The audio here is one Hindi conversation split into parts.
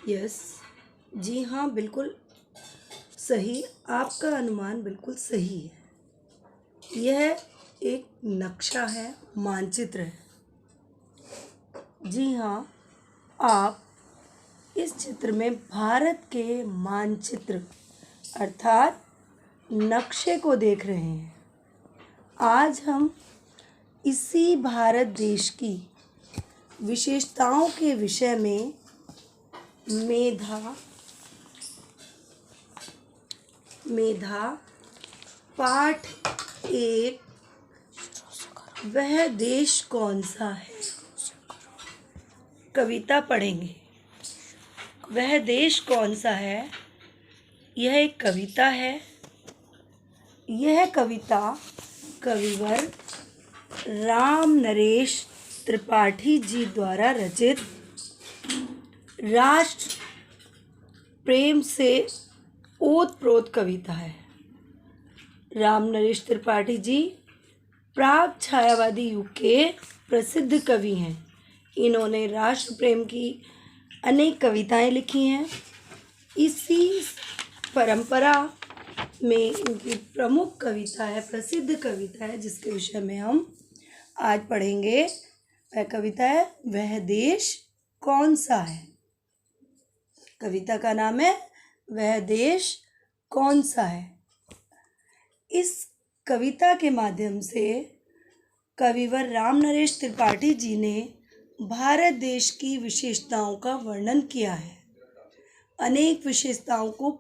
यस। जी हाँ, बिल्कुल सही। आपका अनुमान बिल्कुल सही है। यह एक नक्शा है, मानचित्र है। जी हाँ, आप इस चित्र में भारत के मानचित्र अर्थात नक्शे को देख रहे हैं। आज हम इसी भारत देश की विशेषताओं के विषय में मेधा पाठ 1 वह देश कौन सा है कविता पढ़ेंगे। वह देश कौन सा है, यह एक कविता है। यह कविता कविवर राम नरेश त्रिपाठी जी द्वारा रचित राष्ट्र प्रेम से ओतप्रोत कविता है। राम नरेश त्रिपाठी जी प्राग छायावादी युग के प्रसिद्ध कवि हैं। इन्होंने राष्ट्र प्रेम की अनेक कविताएं लिखी हैं। इसी परंपरा में इनकी प्रमुख कविता है, प्रसिद्ध कविता है, जिसके विषय में हम आज पढ़ेंगे। वह कविता है वह देश कौन सा है। कविता का नाम है वह देश कौन सा है। इस कविता के माध्यम से कविवर राम नरेश त्रिपाठी जी ने भारत देश की विशेषताओं का वर्णन किया है। अनेक विशेषताओं को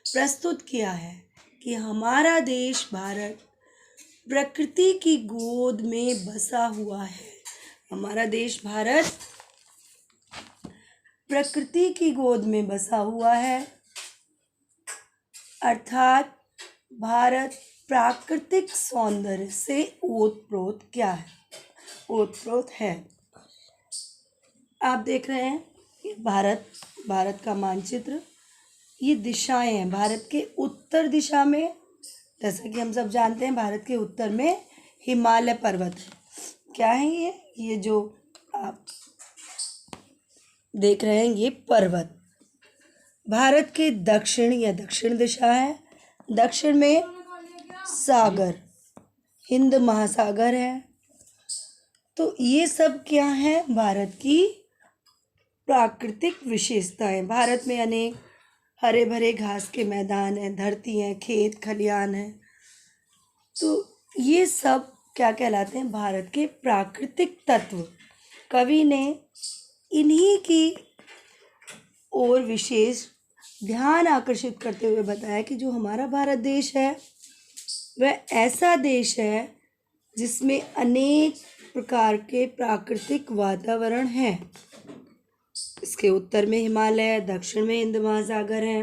प्रस्तुत किया है कि हमारा देश भारत प्रकृति की गोद में बसा हुआ है। हमारा देश भारत प्रकृति की गोद में बसा हुआ है, अर्थात भारत प्राकृतिक सौंदर्य से ओतप्रोत ओतप्रोत है। आप देख रहे हैं ये भारत का मानचित्र। ये दिशाएं हैं। भारत के उत्तर दिशा में, जैसा कि हम सब जानते हैं, भारत के उत्तर में हिमालय पर्वत है। क्या है ये जो आप देख रहे हैं ये पर्वत। भारत के दक्षिण, यह दक्षिण दिशा है। दक्षिण में सागर, हिंद महासागर है। तो ये सब क्या है, भारत की प्राकृतिक विशेषताएं। भारत में अनेक हरे भरे घास के मैदान हैं, धरती हैं, खेत खलियान हैं। तो ये सब क्या कहलाते हैं, भारत के प्राकृतिक तत्व। कवि ने इन्हीं की ओर विशेष ध्यान आकर्षित करते हुए बताया कि जो हमारा भारत देश है वह ऐसा देश है जिसमें अनेक प्रकार के प्राकृतिक वातावरण हैं। इसके उत्तर में हिमालय, दक्षिण में हिंद महासागर है,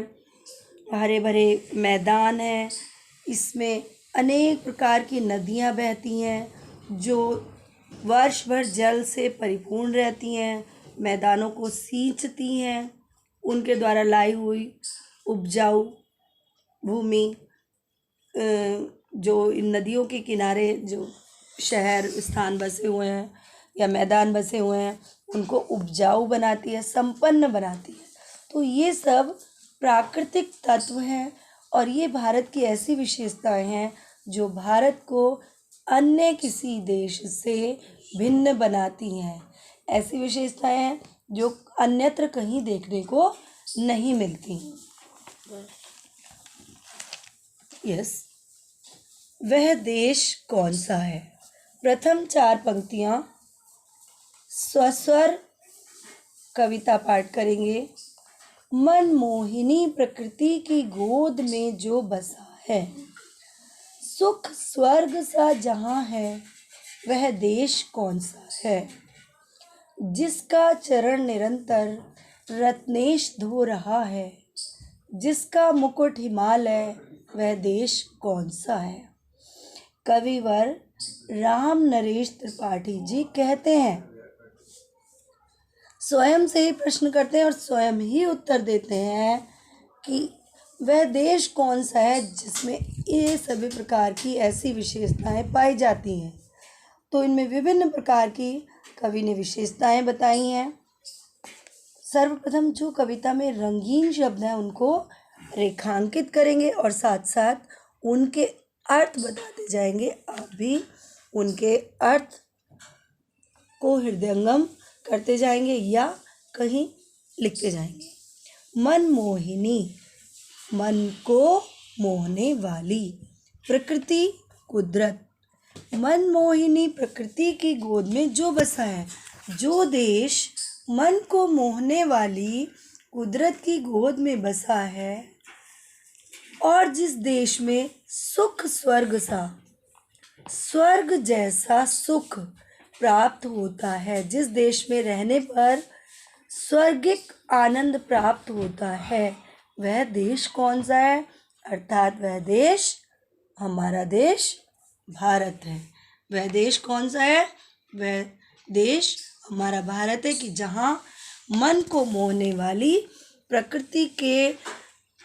हरे भरे मैदान हैं। इसमें अनेक प्रकार की नदियां बहती हैं जो वर्ष भर जल से परिपूर्ण रहती हैं, मैदानों को सींचती हैं। उनके द्वारा लाई हुई उपजाऊ भूमि, जो इन नदियों के किनारे जो शहर स्थान बसे हुए हैं या मैदान बसे हुए हैं, उनको उपजाऊ बनाती है, संपन्न बनाती है। तो ये सब प्राकृतिक तत्व हैं और ये भारत की ऐसी विशेषताएं हैं जो भारत को अन्य किसी देश से भिन्न बनाती हैं। ऐसी विशेषताएं हैं जो अन्यत्र कहीं देखने को नहीं मिलती। यस, वह देश कौन सा है। प्रथम 4 पंक्तियां स्वस्वर कविता पाठ करेंगे। मनमोहिनी प्रकृति की गोद में जो बसा है, सुख स्वर्ग सा जहाँ है, वह देश कौन सा है। जिसका चरण निरंतर रत्नेश धो रहा है, जिसका मुकुट हिमालय, वह देश कौन सा है। कविवर राम नरेश त्रिपाठी जी कहते हैं, स्वयं से ही प्रश्न करते हैं और स्वयं ही उत्तर देते हैं कि वह देश कौन सा है जिसमें ये सभी प्रकार की ऐसी विशेषताएं पाई जाती हैं। तो इनमें विभिन्न प्रकार की कवि ने विशेषताएं बताई हैं। सर्वप्रथम जो कविता में रंगीन शब्द हैं उनको रेखांकित करेंगे और साथ साथ उनके अर्थ बताते जाएंगे। आप भी उनके अर्थ को हृदयंगम करते जाएंगे या कहीं लिखते जाएंगे। मनमोहिनी, मन को मोहने वाली। प्रकृति, कुदरत। मनमोहिनी प्रकृति की गोद में जो बसा है, जो देश मन को मोहने वाली कुदरत की गोद में बसा है और जिस देश में सुख स्वर्ग जैसा सुख प्राप्त होता है, जिस देश में रहने पर स्वर्गिक आनंद प्राप्त होता है, वह देश कौन सा है? अर्थात वह देश हमारा देश भारत है। वह देश कौन सा है? वह देश हमारा भारत है कि जहाँ मन को मोहने वाली प्रकृति के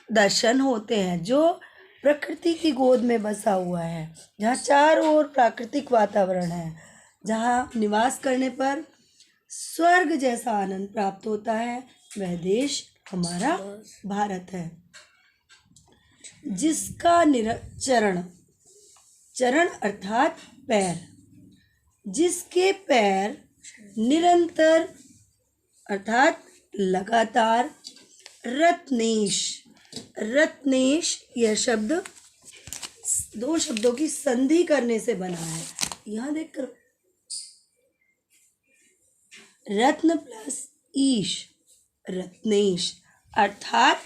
दर्शन होते हैं, जो प्रकृति की गोद में बसा हुआ है, जहाँ चारों ओर प्राकृतिक वातावरण है, जहाँ निवास करने पर स्वर्ग जैसा आनंद प्राप्त होता है, वह देश हमारा भारत है। जिसका चरण अर्थात पैर, जिसके पैर निरंतर अर्थात लगातार रत्नेश यह शब्द दो शब्दों की संधि करने से बना है। यहाँ देखकर रत्न प्लस ईश, रत्नेश अर्थात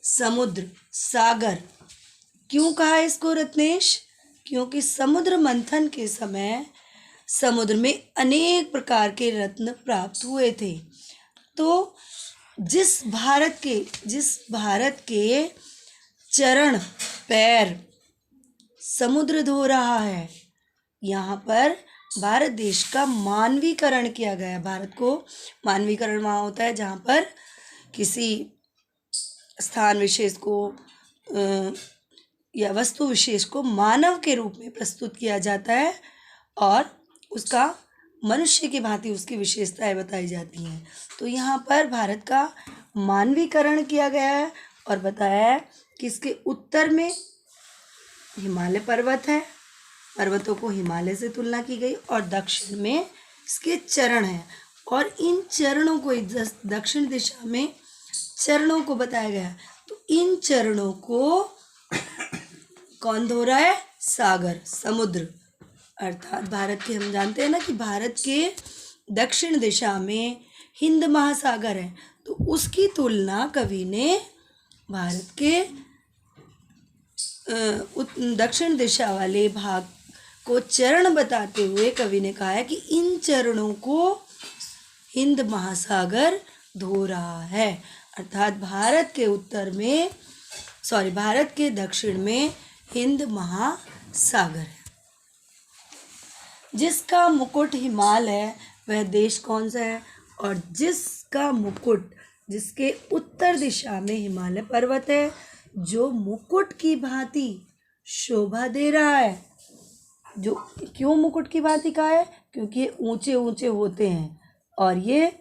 समुद्र, सागर। क्यों कहा इसको रत्नेश? क्योंकि समुद्र मंथन के समय समुद्र में अनेक प्रकार के रत्न प्राप्त हुए थे। तो जिस भारत के चरण पैर समुद्र धो रहा है, यहाँ पर भारत देश का मानवीकरण किया गया। भारत को मानवीकरण वहाँ होता है जहाँ पर किसी स्थान विशेष को या वस्तु विशेष को मानव के रूप में प्रस्तुत किया जाता है और उसका मनुष्य की भांति उसकी विशेषताएं बताई जाती हैं। तो यहाँ पर भारत का मानवीकरण किया गया है और बताया है कि इसके उत्तर में हिमालय पर्वत है, पर्वतों को हिमालय से तुलना की गई, और दक्षिण में इसके चरण हैं और इन चरणों को दक्षिण दिशा में चरणों को बताया गया है। तो इन चरणों को कौन धो रहा है? सागर, समुद्र। अर्थात भारत के, हम जानते हैं ना कि भारत के दक्षिण दिशा में हिंद महासागर है, तो उसकी तुलना कवि ने भारत के दक्षिण दिशा वाले भाग को चरण बताते हुए कवि ने कहा है कि इन चरणों को हिंद महासागर धो रहा है। अर्थात भारत के दक्षिण में हिंद महासागर है। जिसका मुकुट हिमालय, वह देश कौन सा है? और जिसका मुकुट, जिसके उत्तर दिशा में हिमालय पर्वत है, जो मुकुट की भांति शोभा दे रहा है। जो क्यों मुकुट की भांति का है? क्योंकि ये ऊंचे ऊंचे होते हैं और ये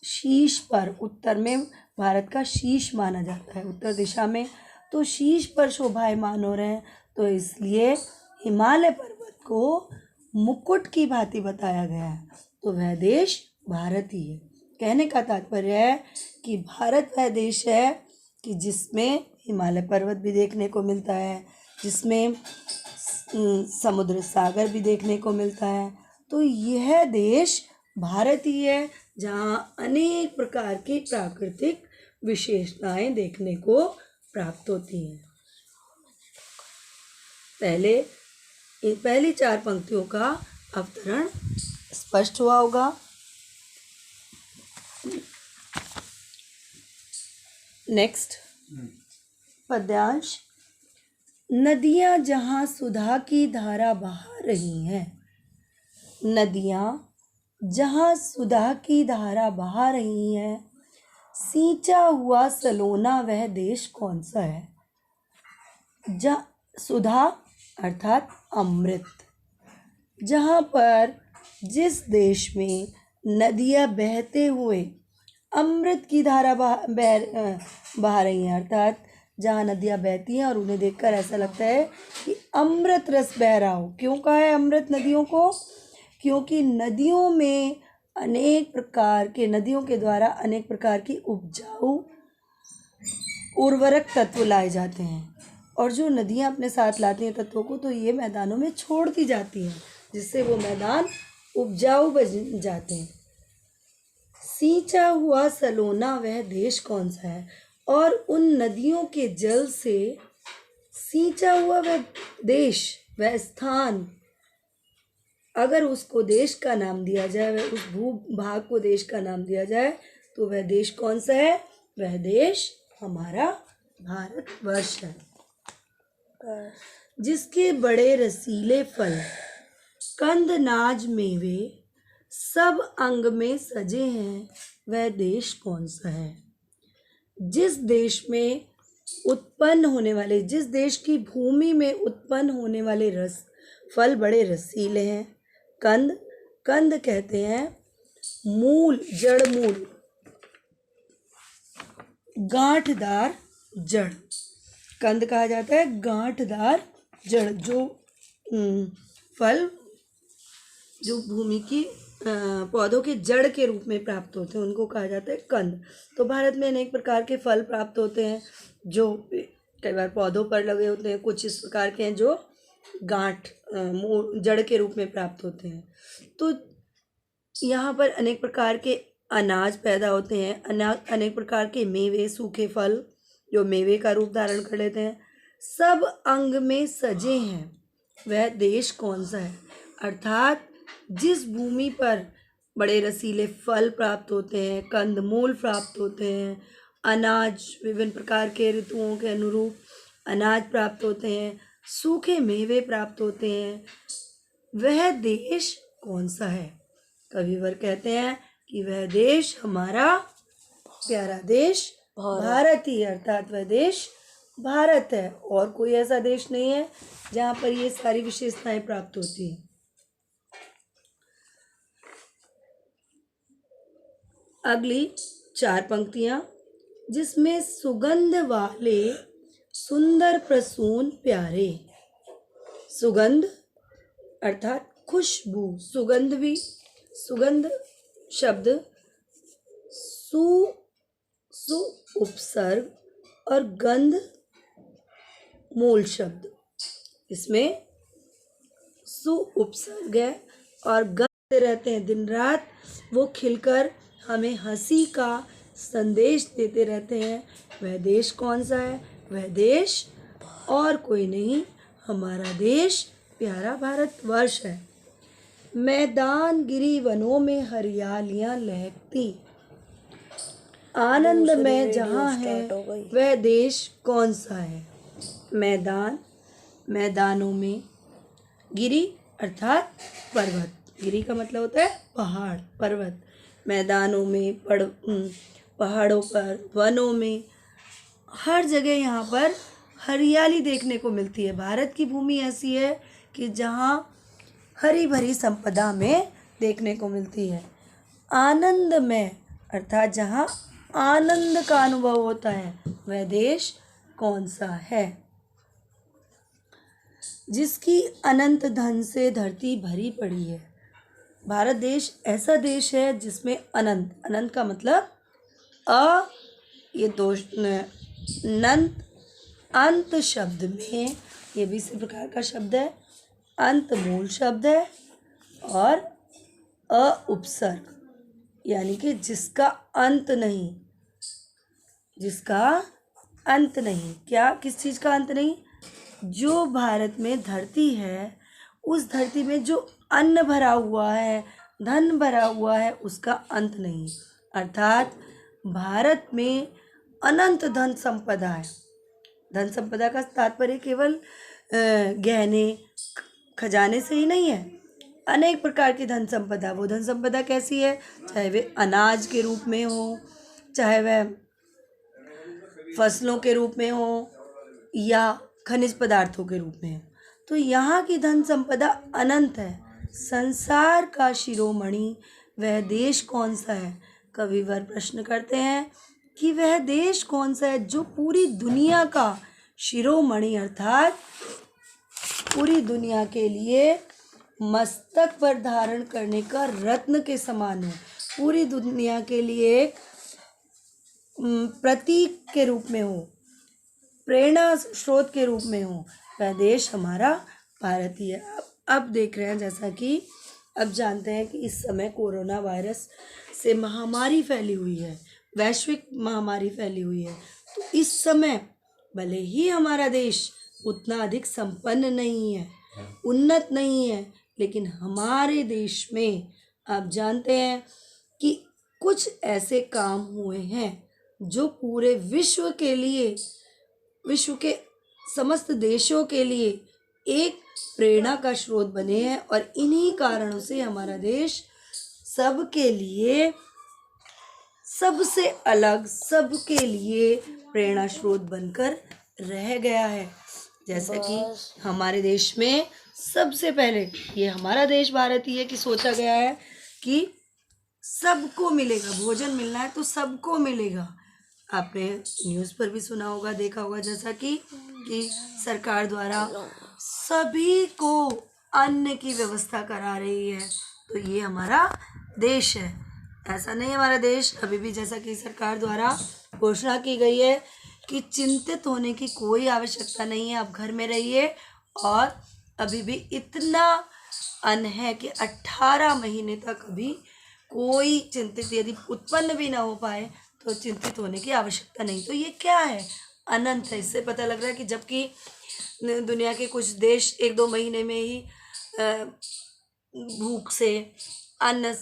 शीश पर, उत्तर में भारत का शीश माना जाता है उत्तर दिशा में, तो शीश पर शोभायमान हो रहे हैं, तो इसलिए हिमालय पर्वत को मुकुट की भांति बताया गया है। तो वह देश भारत ही है। कहने का तात्पर्य है कि भारत वह देश है कि जिसमें हिमालय पर्वत भी देखने को मिलता है, जिसमें समुद्र सागर भी देखने को मिलता है। तो यह देश भारत ही है जहाँ अनेक प्रकार की प्राकृतिक विशेषताएं देखने को प्राप्त होती हैं। पहली 4 पंक्तियों का अवतरण स्पष्ट हुआ होगा। नेक्स्ट पद्यांश। नदियाँ जहाँ सुधा की धारा बहा रही हैं, नदियाँ जहाँ सुधा की धारा बहा रही हैं, सींचा हुआ सलोना वह देश कौन सा है? सुधा अर्थात अमृत। जहाँ पर जिस देश में नदियाँ बहते हुए अमृत की धारा बहा रही हैं, अर्थात जहाँ नदियाँ बहती हैं और उन्हें देखकर ऐसा लगता है कि अमृत रस बह रहा हो। क्यों कहा है अमृत नदियों को? क्योंकि नदियों के द्वारा अनेक प्रकार की उपजाऊ उर्वरक तत्व लाए जाते हैं, और जो नदियाँ अपने साथ लाती हैं तत्वों को, तो ये मैदानों में छोड़ दी जाती हैं, जिससे वो मैदान उपजाऊ बन जाते हैं। सींचा हुआ सलोना वह देश कौन सा है? और उन नदियों के जल से सींचा हुआ वह देश, वह स्थान, अगर उसको देश का नाम दिया जाए, वह उस भूभाग को देश का नाम दिया जाए, तो वह देश कौन सा है? वह देश हमारा भारतवर्ष है, जिसके बड़े रसीले फल, कंद नाज मेवे सब अंग में सजे हैं, वह देश कौन सा है? जिस देश की भूमि में उत्पन्न होने वाले फल बड़े रसीले हैं। कंद कहते हैं मूल, जड़ मूल, गांठदार जड़, कंद कहा जाता है गांठदार जड़। जो फल जो भूमि की पौधों के जड़ के रूप में प्राप्त होते हैं, उनको कहा जाता है कंद। तो भारत में अनेक प्रकार के फल प्राप्त होते हैं, जो कई बार पौधों पर लगे होते हैं, कुछ इस प्रकार के हैं जो जड़ के रूप में प्राप्त होते हैं। तो यहाँ पर अनेक प्रकार के अनाज पैदा होते हैं, अनेक प्रकार के मेवे, सूखे फल जो मेवे का रूप धारण कर लेते हैं, सब अंग में सजे हैं, वह देश कौन सा है? अर्थात जिस भूमि पर बड़े रसीले फल प्राप्त होते हैं, कंदमूल प्राप्त होते हैं, अनाज विभिन्न प्रकार के ऋतुओं के अनुरूप अनाज प्राप्त होते हैं, सूखे मेवे प्राप्त होते हैं, वह देश कौन सा है? कविवर कहते हैं कि वह देश हमारा प्यारा देश भारत ही, अर्थात वह देश भारत है, और कोई ऐसा देश नहीं है जहाँ पर ये सारी विशेषताएं प्राप्त होती हैं। अगली 4 पंक्तियां, जिसमें सुगंध वाले सुंदर प्रसून प्यारे, सुगंध अर्थात खुशबू, सुगंध शब्द सु उपसर्ग और गंध मूल शब्द, इसमें सु उपसर्ग है और गंध रहते हैं। दिन रात वो खिलकर हमें हंसी का संदेश देते रहते हैं। वह देश कौन सा है? वह देश और कोई नहीं, हमारा देश प्यारा भारतवर्ष है। मैदान गिरी वनों में हरियालियां लहकती, आनंद में जहाँ है वह देश कौन सा है? मैदानों में, गिरी अर्थात पर्वत, गिरी का मतलब होता है पहाड़, पर्वत, मैदानों में, पहाड़ों पर, वनों में, हर जगह यहाँ पर हरियाली देखने को मिलती है। भारत की भूमि ऐसी है कि जहाँ हरी भरी संपदा में देखने को मिलती है। आनंद में अर्थात जहाँ आनंद का अनुभव होता है, वह देश कौन सा है? जिसकी अनंत धन से धरती भरी पड़ी है। भारत देश ऐसा देश है जिसमें अनंत का मतलब ये दोष नंत, अंत शब्द में ये भी इसी प्रकार का शब्द है, अंत मूल शब्द है और उपसर्ग, यानी कि जिसका अंत नहीं, क्या, किस चीज़ का अंत नहीं? जो भारत में धरती है, उस धरती में जो अन्न भरा हुआ है, धन भरा हुआ है, उसका अंत नहीं। अर्थात भारत में अनंत धन संपदा है। धन संपदा का तात्पर्य केवल गहने खजाने से ही नहीं है, अनेक प्रकार की धन संपदा। वो धन संपदा कैसी है? चाहे वे अनाज के रूप में हो, चाहे वह फसलों के रूप में हो, या खनिज पदार्थों के रूप में हो। तो यहाँ की धन संपदा अनंत है। संसार का शिरोमणि वह देश कौन सा है? कविवर प्रश्न करते हैं कि वह देश कौन सा है जो पूरी दुनिया का शिरोमणि अर्थात पूरी दुनिया के लिए मस्तक पर धारण करने का रत्न के समान हो, पूरी दुनिया के लिए एक प्रतीक के रूप में हो, प्रेरणा स्रोत के रूप में हो, वह देश हमारा भारत ही है। अब देख रहे हैं, जैसा कि अब जानते हैं कि इस समय कोरोना वायरस से महामारी फैली हुई है, वैश्विक महामारी फैली हुई है। तो इस समय भले ही हमारा देश उतना अधिक संपन्न नहीं है, उन्नत नहीं है, लेकिन हमारे देश में आप जानते हैं कि कुछ ऐसे काम हुए हैं जो पूरे विश्व के लिए, विश्व के समस्त देशों के लिए एक प्रेरणा का स्रोत बने हैं, और इन्हीं कारणों से हमारा देश सबके लिए सबसे अलग, सबके लिए प्रेरणा स्रोत बनकर रह गया है। जैसा कि हमारे देश में सबसे पहले, ये हमारा देश भारत ही है कि सोचा गया है कि सबको मिलेगा, भोजन मिलना है तो सबको मिलेगा। आपने न्यूज़ पर भी सुना होगा, देखा होगा, जैसा कि सरकार द्वारा सभी को अन्न की व्यवस्था करा रही है। तो ये हमारा देश है। ऐसा नहीं, हमारा देश अभी भी, जैसा कि सरकार द्वारा घोषणा की गई है कि चिंतित होने की कोई आवश्यकता नहीं है, आप घर में रहिए, और अभी भी इतना अन्न है कि 18 महीने तक अभी कोई चिंतित यदि उत्पन्न भी ना हो पाए तो चिंतित होने की आवश्यकता नहीं। तो ये क्या है? अनंत है। इससे पता लग रहा है कि जबकि दुनिया के कुछ देश 1-2 महीने में ही भूख से, अन्न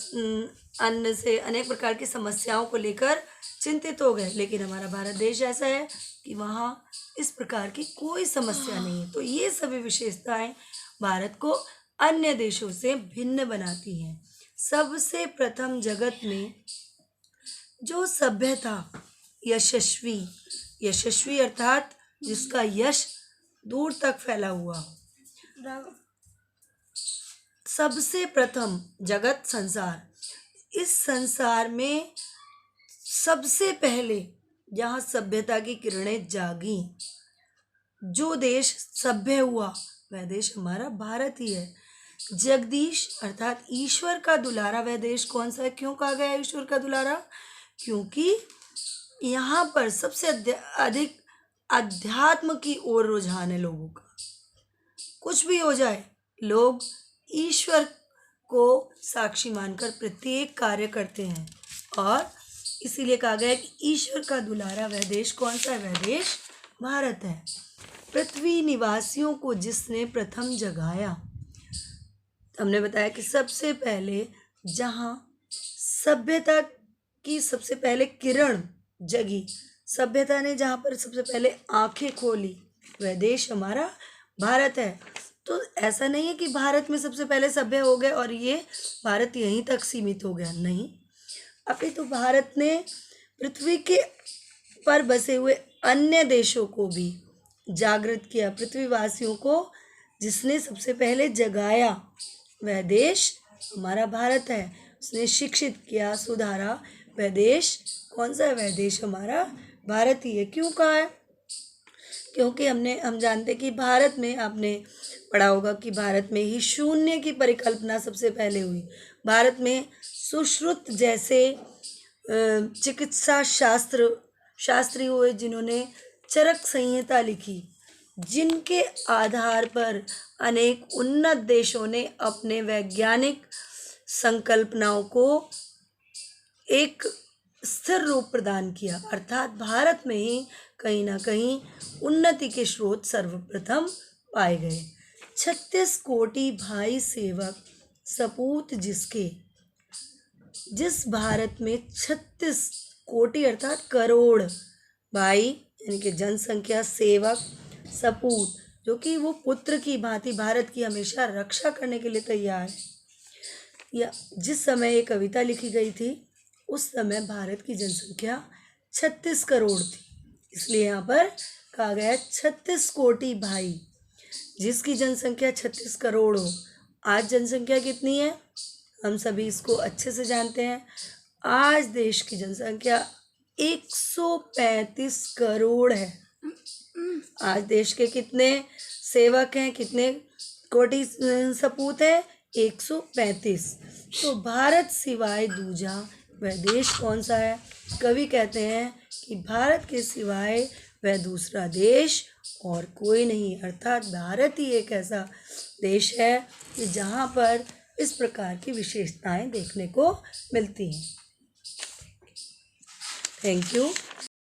से, अनेक प्रकार की समस्याओं को लेकर चिंतित हो गए, लेकिन हमारा भारत देश ऐसा है कि वहाँ इस प्रकार की कोई समस्या नहीं है। तो ये सभी विशेषताएं भारत को अन्य देशों से भिन्न बनाती हैं। सबसे प्रथम जगत में जो सभ्यता यशस्वी अर्थात जिसका यश दूर तक फैला हुआ, सबसे प्रथम जगत संसार, इस संसार में सबसे पहले जहाँ सभ्यता की किरणें जागी, जो देश सभ्य हुआ, वह देश हमारा भारत ही है। जगदीश अर्थात ईश्वर का दुलारा वह देश कौन सा है? क्यों कहा गया ईश्वर का दुलारा? क्योंकि यहाँ पर सबसे अधिक अध्यात्म की ओर रुझान है लोगों का। कुछ भी हो जाए, लोग ईश्वर को साक्षी मानकर प्रत्येक कार्य करते हैं, और इसीलिए कहा गया है कि ईश्वर का दुलारा वह देश कौन सा है? वह देश भारत है। पृथ्वी निवासियों को जिसने प्रथम जगाया, हमने बताया कि सबसे पहले जहाँ सभ्यता की सबसे पहले किरण जगी, सभ्यता ने जहाँ पर सबसे पहले आंखें खोली, वह देश हमारा भारत है। तो ऐसा नहीं है कि भारत में सबसे पहले सभ्य हो गए और ये भारत यहीं तक सीमित हो गया, नहीं। अभी तो भारत ने पृथ्वी के पर बसे हुए अन्य देशों को भी जागृत किया। पृथ्वीवासियों को जिसने सबसे पहले जगाया, वह देश हमारा भारत है। उसने शिक्षित किया, सुधारा, वह देश कौन सा है? वह देश हमारा भारत ही है। क्यों कहा है? क्योंकि हम जानते हैं कि भारत में, आपने पढ़ा होगा कि भारत में ही शून्य की परिकल्पना सबसे पहले हुई। भारत में सुश्रुत जैसे चिकित्सा शास्त्री हुए जिन्होंने चरक संहिता लिखी, जिनके आधार पर अनेक उन्नत देशों ने अपने वैज्ञानिक संकल्पनाओं को एक स्थिर रूप प्रदान किया। अर्थात भारत में ही कहीं ना कहीं उन्नति के स्रोत सर्वप्रथम पाए गए। 36 कोटि भाई सेवक सपूत जिसके, जिस भारत में 36 कोटि अर्थात करोड़ भाई यानी कि जनसंख्या, सेवक, सपूत जो कि वो पुत्र की भांति भारत की हमेशा रक्षा करने के लिए तैयार है। या जिस समय ये कविता लिखी गई थी उस समय भारत की जनसंख्या 36 करोड़ थी, इसलिए यहाँ पर कहा गया 36 कोटि भाई, जिसकी जनसंख्या 36 करोड़ हो। आज जनसंख्या कितनी है हम सभी इसको अच्छे से जानते हैं। आज देश की जनसंख्या 135 करोड़ है। आज देश के कितने सेवक हैं, कितने कोटि सपूत हैं? 135। तो भारत सिवाय दूजा वह देश कौन सा है? कवि कहते हैं कि भारत के सिवाय वह दूसरा देश और कोई नहीं, अर्थात भारत ही एक ऐसा देश है कि जहाँ पर इस प्रकार की विशेषताएं देखने को मिलती हैं। Thank you.